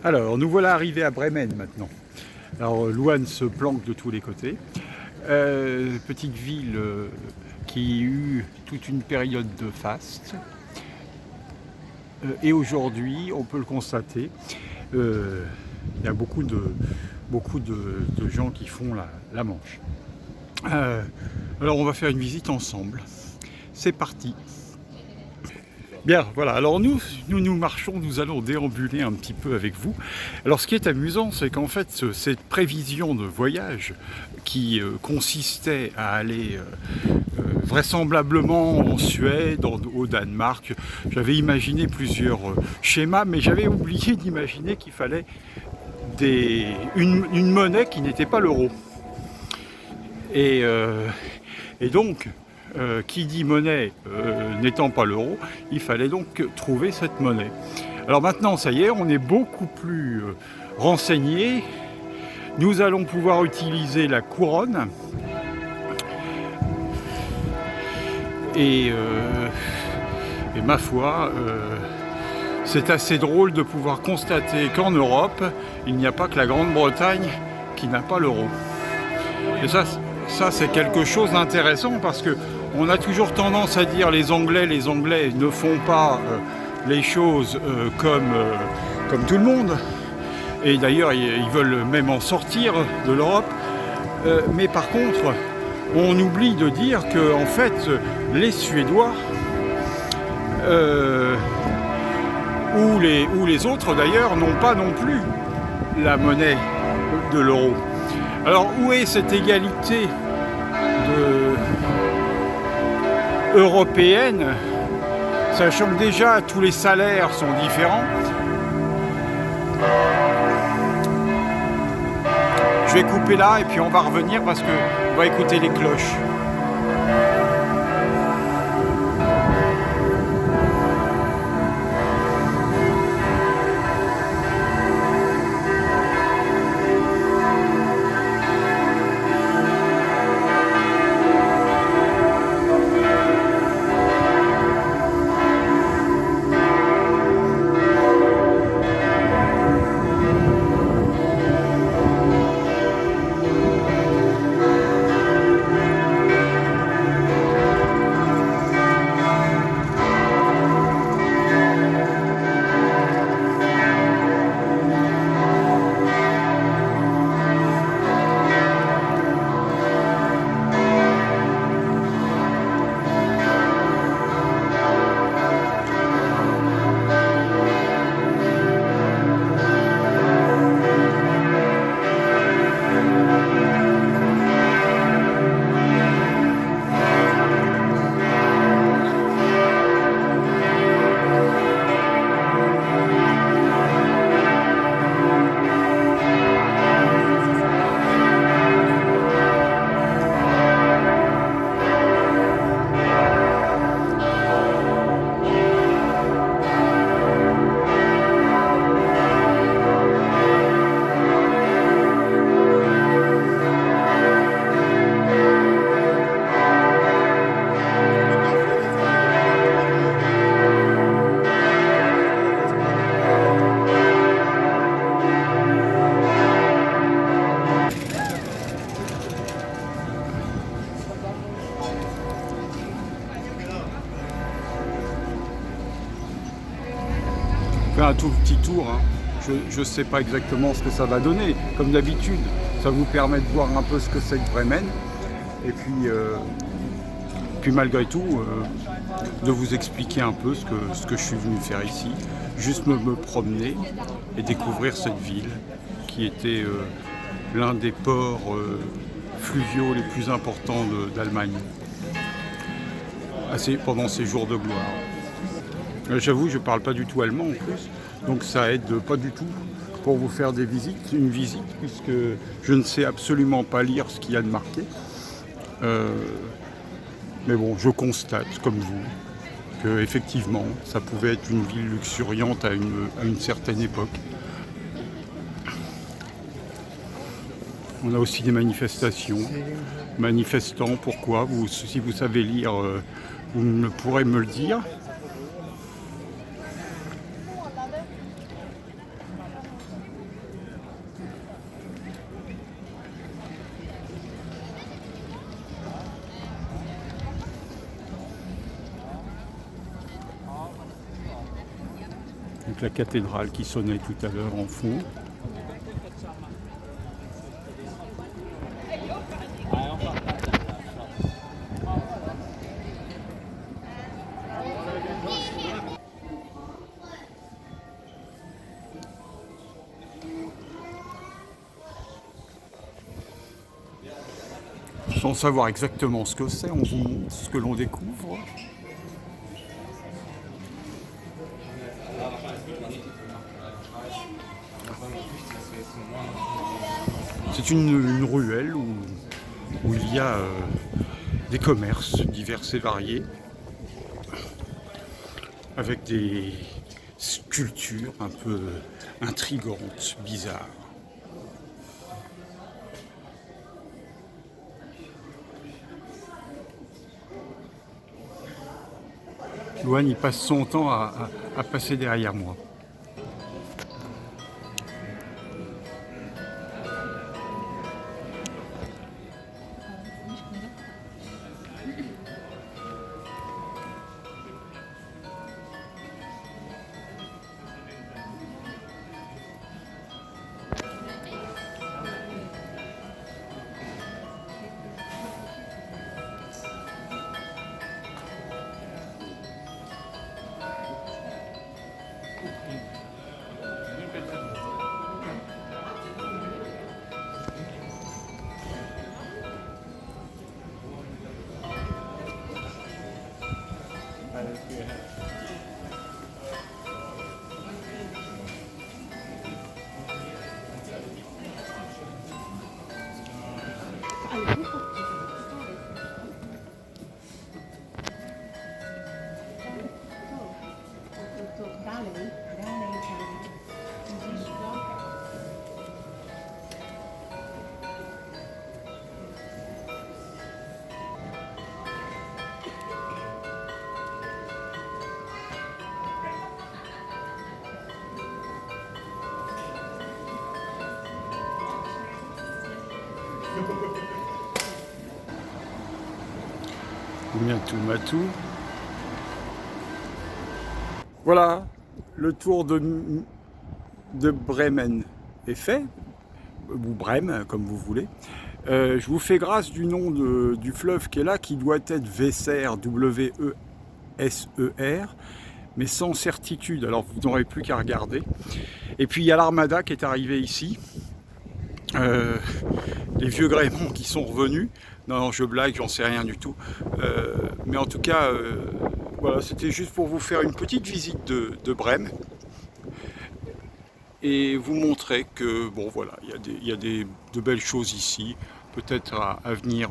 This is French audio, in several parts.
Alors, nous voilà arrivés à Bremen maintenant. Alors, Louane se planque de tous les côtés. Petite ville qui a eu toute une période de faste. Et aujourd'hui, on peut le constater, il y a beaucoup de gens qui font la Manche. Alors, on va faire une visite ensemble. C'est parti. Bien, voilà, alors nous marchons, nous allons déambuler un petit peu avec vous. Alors ce qui est amusant, c'est qu'en fait, cette prévision de voyage qui consistait à aller vraisemblablement en Suède, au Danemark, j'avais imaginé plusieurs schémas, mais j'avais oublié d'imaginer qu'il fallait une monnaie qui n'était pas l'euro. Et donc, qui dit monnaie n'étant pas l'euro, il fallait donc trouver cette monnaie. Alors maintenant, ça y est, on est beaucoup plus renseignés. Nous allons pouvoir utiliser la couronne. Et ma foi, c'est assez drôle de pouvoir constater qu'en Europe, il n'y a pas que la Grande-Bretagne qui n'a pas l'euro. Et ça c'est quelque chose d'intéressant parce que on a toujours tendance à dire les Anglais ne font pas les choses comme tout le monde. Et d'ailleurs, ils veulent même en sortir de l'Europe. Mais par contre, on oublie de dire que en fait, les Suédois ou les autres d'ailleurs n'ont pas non plus la monnaie de l'euro. Alors où est cette égalité européenne, sachant que déjà tous les salaires sont différents? Je vais couper là et puis on va revenir parce qu'on va écouter les cloches. Un tout petit tour, hein. Je ne sais pas exactement ce que ça va donner. Comme d'habitude, ça vous permet de voir un peu ce que c'est que Bremen. Et puis malgré tout, de vous expliquer un peu ce que je suis venu faire ici. Juste me promener et découvrir cette ville qui était l'un des ports fluviaux les plus importants d'Allemagne pendant ces jours de gloire. J'avoue, je ne parle pas du tout allemand en plus, donc ça aide pas du tout pour vous faire une visite, puisque je ne sais absolument pas lire ce qu'il y a de marqué. Mais bon, je constate, comme vous, qu'effectivement, ça pouvait être une ville luxuriante à une certaine époque. On a aussi des manifestations. Manifestants, pourquoi? Si vous savez lire, vous pourrez me le dire. avec la cathédrale qui sonnait tout à l'heure en fond. Sans savoir exactement ce que c'est, on vous montre ce que l'on découvre. C'est une ruelle où il y a des commerces divers et variés, avec des sculptures un peu intrigantes, bizarres. Luan, il passe son temps à passer derrière moi. Miatou Matou. Voilà, le tour de Bremen est fait, ou Brême, comme vous voulez. Je vous fais grâce du nom du fleuve qui est là, qui doit être Weser, W-E-S-E-R, mais sans certitude, alors vous n'aurez plus qu'à regarder. Et puis il y a l'Armada qui est arrivée ici. Les vieux gréments qui sont revenus. Non, je blague, j'en sais rien du tout. Mais en tout cas, voilà, c'était juste pour vous faire une petite visite de Brême et vous montrer que, bon voilà, il y a de belles choses ici, peut-être à venir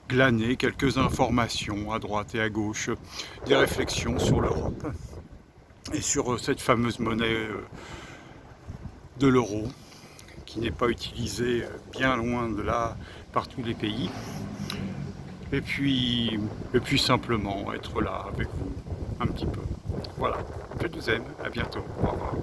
glaner quelques informations à droite et à gauche, des réflexions sur l'Europe et sur cette fameuse monnaie de l'euro, qui n'est pas utilisée bien loin de là par tous les pays. Et puis simplement être là avec vous un petit peu. Voilà, je vous aime, à bientôt, au revoir.